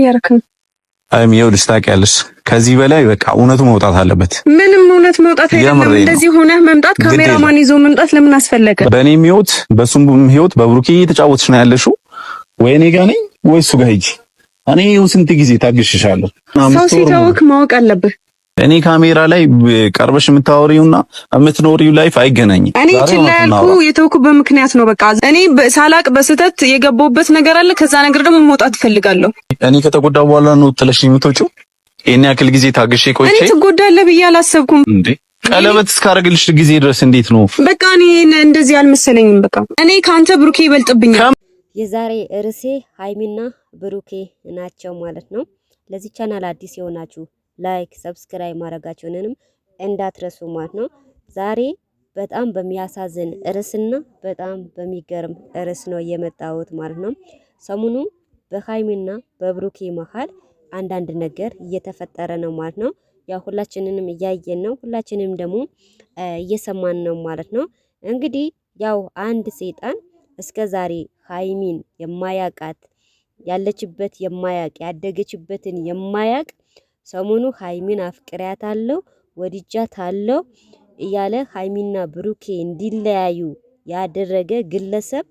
እያደረክ ነው? ይኸውልሽ ታውቂያለሽ፣ ከዚህ በላይ በቃ እውነቱ መውጣት አለበት። ምንም እውነት መውጣት አይደለም። እንደዚህ ሆነህ መምጣት ካሜራማን ይዞ መምጣት ለምን አስፈለገ? በእኔም ህይወት በሱም ህይወት በብሩኬ እየተጫወትሽ ነው ያለሽው። ወይ እኔ ጋር ነኝ ወይ እሱ ጋር ሂጂ። እኔ ስንት ጊዜ ታግሽሻለሁ። ሰው ሲተውክ ማወቅ አለብህ። እኔ ካሜራ ላይ ቀርበሽ የምታወሪውና የምትኖሪው ላይፍ አይገናኝም። እኔ ችላ ያልኩ የተውኩ በምክንያት ነው። በቃ እኔ ሳላቅ በስተት የገባሁበት ነገር አለ። ከዛ ነገር ደግሞ መውጣት እፈልጋለሁ። እኔ ከተጎዳው በኋላ ነው ጥለሽ የምትወጪው? ይሄን ያክል ጊዜ ታግሼ ቆይቼ እኔ ትጎዳለህ ብዬ አላሰብኩም እንዴ። ቀለበት እስካረግልሽ ጊዜ ድረስ እንዴት ነው? በቃ እኔ እንደዚህ አልመሰለኝም። በቃ እኔ ካንተ ብሩኬ ይበልጥብኛል። የዛሬ ርዕሴ ሀይሚና ብሩኬ ናቸው ማለት ነው። ለዚህ ቻናል አዲስ የሆናችሁ ላይክ ሰብስክራይብ ማድረጋችሁንም እንዳትረሱ ማለት ነው። ዛሬ በጣም በሚያሳዝን ርዕስና በጣም በሚገርም ርዕስ ነው የመጣሁት ማለት ነው። ሰሞኑ በሀይሚና በብሩኬ መሃል አንዳንድ ነገር እየተፈጠረ ነው ማለት ነው። ያው ሁላችንንም እያየን ነው፣ ሁላችንም ደግሞ እየሰማን ነው ማለት ነው። እንግዲህ ያው አንድ ሰይጣን እስከ ዛሬ ሀይሚን የማያቃት ያለችበት የማያቅ ያደገችበትን የማያቅ ሰሞኑ ሀይሚን አፍቅሪያታለሁ ወድጃታለሁ እያለ ሀይሚና ብሩኬ እንዲለያዩ ያደረገ ግለሰብ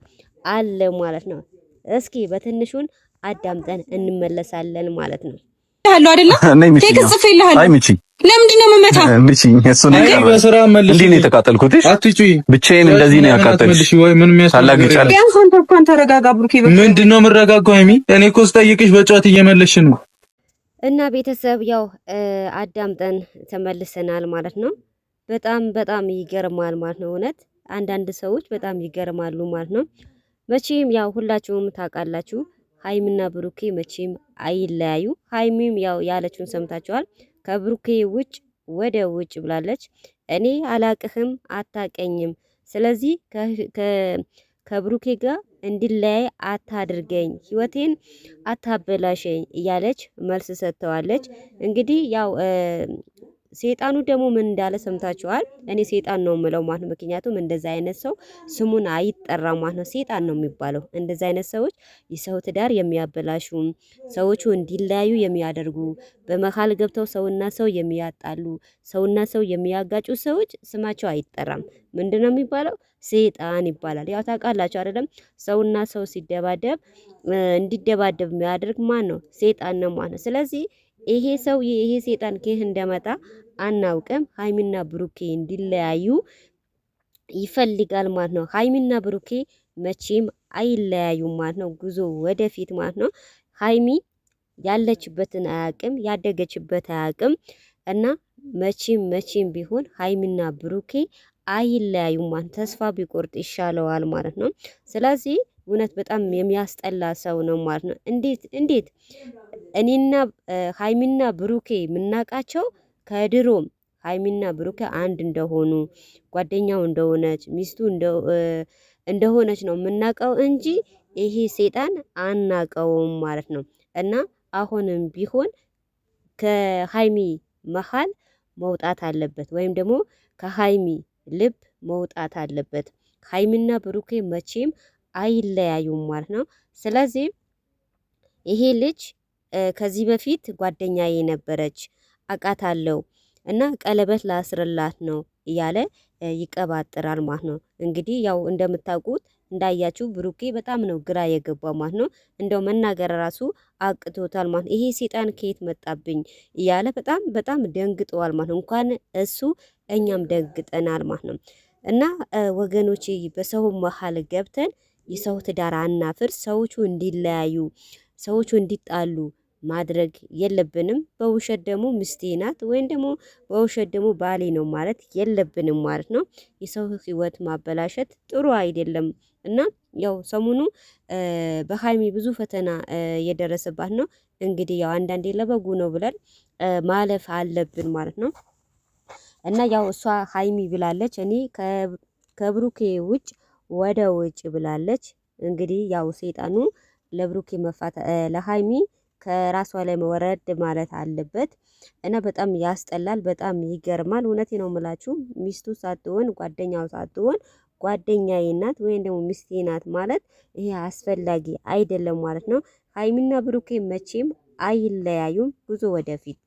አለ ማለት ነው። እስኪ በትንሹን አዳምጠን እንመለሳለን ማለት ነው። ያለው አይደለም ቴክ ጽፌልሃለሁ። ለምንድን ነው የምመታ? እሱ ነገር በስራ መልሽ። እንዴ ነው የተቃጠልኩት? አትጩይ። ብቻዬን እንደዚህ ነው ያቃጠልሽ ወይ? ምን የሚያስፈልግ? ቢያንስ አንተ እንኳን ተረጋጋ ብሩኬ። ምንድን ነው የምረጋጋው? ሀይሚ እኔ እኮ ስጠይቅሽ በጨዋታ እየመለሽ ነው። እና ቤተሰብ ያው አዳምጠን ተመልሰናል ማለት ነው። በጣም ይገርማል ማለት ነው። እውነት አንዳንድ ሰዎች በጣም ይገርማሉ ማለት ነው። መቼም ያው ሁላችሁም ታውቃላችሁ ሀይሚና ብሩኬ መቼም አይለያዩ። ሀይሚም ያው ያለችውን ሰምታችኋል። ከብሩኬ ውጭ ወደ ውጭ ብላለች። እኔ አላቅህም አታቀኝም፣ ስለዚህ ከብሩኬ ጋር እንድለያይ አታድርገኝ፣ ህይወቴን አታበላሸኝ እያለች መልስ ሰጥተዋለች። እንግዲህ ያው ሴጣኑ ደግሞ ምን እንዳለ ሰምታችኋል። እኔ ሴጣን ነው የምለው ማለት ነው። ምክንያቱም እንደዛ አይነት ሰው ስሙን አይጠራም ማለት ነው። ሴጣን ነው የሚባለው። እንደዛ አይነት ሰዎች የሰው ትዳር የሚያበላሹ፣ ሰዎቹ እንዲለያዩ የሚያደርጉ፣ በመሃል ገብተው ሰውና ሰው የሚያጣሉ፣ ሰውና ሰው የሚያጋጩ ሰዎች ስማቸው አይጠራም። ምንድነው የሚባለው? ሴጣን ይባላል። ያው ታውቃላችሁ አይደለም? ሰውና ሰው ሲደባደብ እንዲደባደብ የሚያደርግ ማን ነው? ሴጣን ነው ማለት ነው። ስለዚህ ይሄ ሰው ይሄ ሴጣን ከየት እንደመጣ አናውቅም። ሀይሚና ብሩኬ እንዲለያዩ ይፈልጋል ማለት ነው። ሀይሚና ብሩኬ መቼም አይለያዩም ማለት ነው። ጉዞ ወደፊት ማለት ነው። ሀይሚ ያለችበትን አያውቅም፣ ያደገችበት አያውቅም እና መቼም ቢሆን ሀይሚና ብሩኬ አይለያዩም ማለት ተስፋ ቢቆርጥ ይሻለዋል ማለት ነው። ስለዚህ እውነት በጣም የሚያስጠላ ሰው ነው ማለት ነው። እንዴት እኔና ሀይሚና ብሩኬ የምናውቃቸው ከድሮም ሀይሚና ብሩኬ አንድ እንደሆኑ ጓደኛው እንደሆነች ሚስቱ እንደሆነች ነው የምናውቀው እንጂ ይሄ ሴጣን አናውቀውም ማለት ነው። እና አሁንም ቢሆን ከሀይሚ መሃል መውጣት አለበት ወይም ደግሞ ከሀይሚ ልብ መውጣት አለበት። ሀይሚና ብሩኬ መቼም አይለያዩም ማለት ነው። ስለዚህ ይሄ ልጅ ከዚህ በፊት ጓደኛዬ ነበረች አውቃታለሁ እና ቀለበት ላስርላት ነው እያለ ይቀባጥራል ማለት ነው። እንግዲህ ያው እንደምታውቁት እንዳያችሁ ብሩኬ በጣም ነው ግራ የገባው ማለት ነው። እንደው መናገር ራሱ አቅቶታል ማለት ነው። ይሄ ሴጣን ከየት መጣብኝ እያለ በጣም ደንግጠዋል ማለት ነው። እንኳን እሱ እኛም ደንግጠናል ማለት ነው። እና ወገኖቼ በሰው መሀል ገብተን የሰው ትዳር አናፍርስ። ሰዎቹ እንዲለያዩ ሰዎቹ እንዲጣሉ ማድረግ የለብንም። በውሸት ደግሞ ሚስቴ ናት ወይም ደግሞ በውሸት ደግሞ ባሌ ነው ማለት የለብንም ማለት ነው። የሰው ህይወት ማበላሸት ጥሩ አይደለም እና ያው ሰሞኑ በሀይሚ ብዙ ፈተና የደረሰባት ነው። እንግዲህ ያው አንዳንዴ ለበጉ ነው ብለን ማለፍ አለብን ማለት ነው። እና ያው እሷ ሀይሚ ብላለች፣ እኔ ከብሩኬ ውጭ ወደ ውጭ ብላለች። እንግዲህ ያው ሰይጣኑ ለብሩኬ ለሀይሚ ከራሷ ላይ መወረድ ማለት አለበት እና በጣም ያስጠላል፣ በጣም ይገርማል። እውነቴ ነው የምላችሁ ሚስቱ ሳትሆን ጓደኛው ሳትሆን ጓደኛዬ ናት ወይም ደግሞ ሚስቴ ናት ማለት ይሄ አስፈላጊ አይደለም ማለት ነው። ሀይሚና ብሩኬ መቼም አይለያዩም። ጉዞ ወደፊት